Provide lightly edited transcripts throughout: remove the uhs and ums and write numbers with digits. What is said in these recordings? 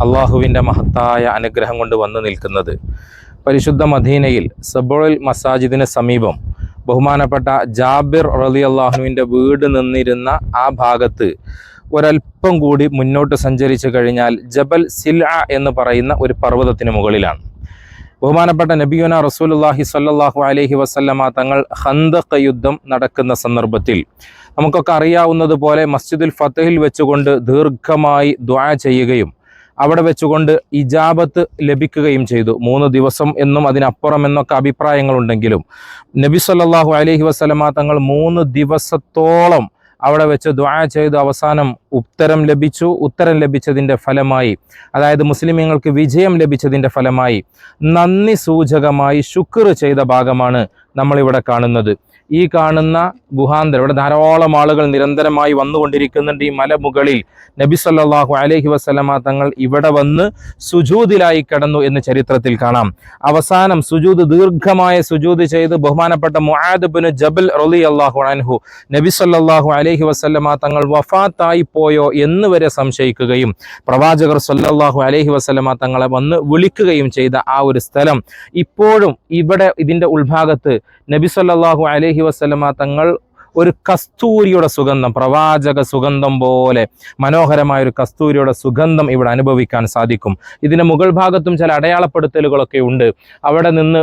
അള്ളാഹുവിൻ്റെ മഹത്തായ അനുഗ്രഹം കൊണ്ട് വന്നു നിൽക്കുന്നത് പരിശുദ്ധ മദീനയിൽ സബുൽ മസാജിദിന് സമീപം ബഹുമാനപ്പെട്ട ജാബിർ റളിയല്ലാഹുവിൻ്റെ വീട് നിന്നിരുന്ന ആ ഭാഗത്ത് ഒരൽപ്പം കൂടി മുന്നോട്ട് സഞ്ചരിച്ചു കഴിഞ്ഞാൽ ജബൽ സിൽഅ എന്ന് പറയുന്ന ഒരു പർവ്വതത്തിന് മുകളിലാണ്. ബഹുമാനപ്പെട്ട നബിയുന റസൂലുള്ളാഹി സ്വല്ലല്ലാഹു അലൈഹി വസല്ലമ തങ്ങൾ ഖന്ദഖ് യുദ്ധം നടക്കുന്ന സന്ദർഭത്തിൽ നമുക്കൊക്കെ അറിയാവുന്നതുപോലെ മസ്ജിദുൽ ഫതഹിൽ വെച്ചുകൊണ്ട് ദീർഘമായി ദുആ ചെയ്യുകയും അവിടെ വെച്ചുകൊണ്ട് ഇജാബത്ത് ലഭിക്കുകയും ചെയ്തു. 3 ദിവസം എന്നും അതിനപ്പുറം എന്നൊക്കെ അഭിപ്രായങ്ങളുണ്ടെങ്കിലും നബി സല്ലല്ലാഹു അലൈഹി വസല്ലമ തങ്ങൾ 3 ദിവസത്തോളം അവിടെ വെച്ച് ദുആ ചെയ്ത് അവസാനം ഉത്തരം ലഭിച്ചു. ഉത്തരം ലഭിച്ചതിൻ്റെ ഫലമായി, അതായത് മുസ്ലിമീങ്ങൾക്ക് വിജയം ലഭിച്ചതിൻ്റെ ഫലമായി നന്ദി സൂചകമായി ശുക്ർ ചെയ്ത ഭാഗമാണ് നമ്മളിവിടെ കാണുന്നത്. ഈ കാണുന്ന ഗുഹാന്തരം, ഇവിടെ ധാരാളം ആളുകൾ നിരന്തരമായി വന്നുകൊണ്ടിരിക്കുന്നുണ്ട്. ഈ മലമുകളിൽ നബി സല്ലല്ലാഹു അലൈഹി വസല്ലമ തങ്ങൾ ഇവിടെ വന്ന് സുജൂദിലായി കിടന്നു എന്ന് ചരിത്രത്തിൽ കാണാം. അവസാനം സുജൂദ്, ദീർഘമായ സുജൂദ് ചെയ്ത് ബഹുമാനപ്പെട്ട മുആദ് ഇബ്നു ജബൽ റളിയല്ലാഹു അൻഹു നബി സല്ലല്ലാഹു അലൈഹി വസല്ലമ തങ്ങൾ വഫാത്തായി പോയോ എന്ന് വരെ സംശയിക്കുകയും പ്രവാചകർ സല്ലല്ലാഹു അലൈഹി വസല്ലമ തങ്ങളെ വന്ന് വിളിക്കുകയും ചെയ്ത ആ ഒരു സ്ഥലം ഇപ്പോഴും ഇവിടെ ഇതിൻ്റെ ഉൾഭാഗത്ത് നബി സല്ലല്ലാഹു അലൈഹി വസല്ലമ തങ്ങൾ ഒരു കസ്തൂരിയുടെ സുഗന്ധം, പ്രവാചക സുഗന്ധം പോലെ മനോഹരമായ ഒരു കസ്തൂരിയുടെ സുഗന്ധം ഇവിടെ അനുഭവിക്കാൻ സാധിക്കും. ഇതിൻ്റെ മുകൾ ഭാഗത്തും ചില അടയാളപ്പെടുത്തലുകളൊക്കെ ഉണ്ട്. അവിടെ നിന്ന്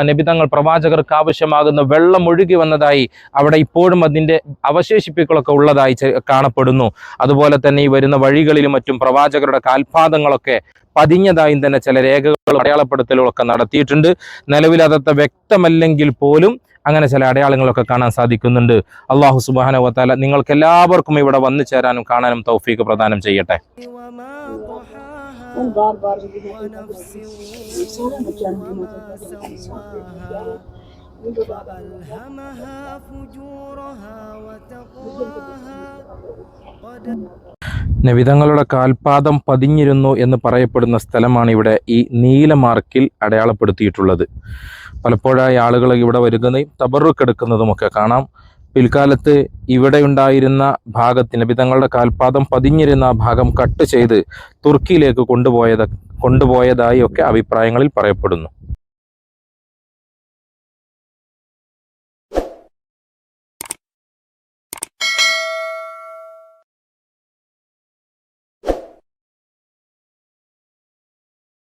നബി തങ്ങൾ പ്രവാചകർക്ക് ആവശ്യമാകുന്ന വെള്ളം ഒഴുകി വന്നതായി അവിടെ ഇപ്പോഴും അതിൻ്റെ അവശേഷിപ്പുകളൊക്കെ ഉള്ളതായി കാണപ്പെടുന്നു. അതുപോലെ തന്നെ ഈ വരുന്ന വഴികളിലും മറ്റും പ്രവാചകരുടെ കാൽപാദങ്ങളൊക്കെ പതിഞ്ഞതായും തന്നെ ചില രേഖകളും അടയാളപ്പെടുത്തലുകളൊക്കെ നടത്തിയിട്ടുണ്ട്. നിലവിൽ അതത്ര വ്യക്തമല്ലെങ്കിൽ പോലും അങ്ങനെ ചില അടയാളങ്ങളൊക്കെ കാണാൻ സാധിക്കുന്നുണ്ട്. അള്ളാഹു സുബ്ഹാനഹു വ തആല നിങ്ങൾക്ക് എല്ലാവർക്കും ഇവിടെ വന്നു ചേരാനും കാണാനും തൗഫീഖ് പ്രദാനം ചെയ്യട്ടെ. നബിതങ്ങളുടെ കാൽപാദം പതിഞ്ഞിരുന്നു എന്ന് പറയപ്പെടുന്ന സ്ഥലമാണ് ഇവിടെ ഈ നീല മാർക്കിൽ അടയാളപ്പെടുത്തിയിട്ടുള്ളത്. പലപ്പോഴായി ആളുകൾ ഇവിടെ വരുന്നതും തബറുക്ക് എടുക്കുന്നതുമൊക്കെ കാണാം. പിൽക്കാലത്ത് ഇവിടെ ഉണ്ടായിരുന്ന ഭാഗത്ത് നബിതങ്ങളുടെ കാൽപാദം പതിഞ്ഞിരുന്ന ആ ഭാഗം കട്ട് ചെയ്ത് തുർക്കിയിലേക്ക് കൊണ്ടുപോയതായി ഒക്കെ അഭിപ്രായങ്ങളിൽ പറയപ്പെടുന്നു.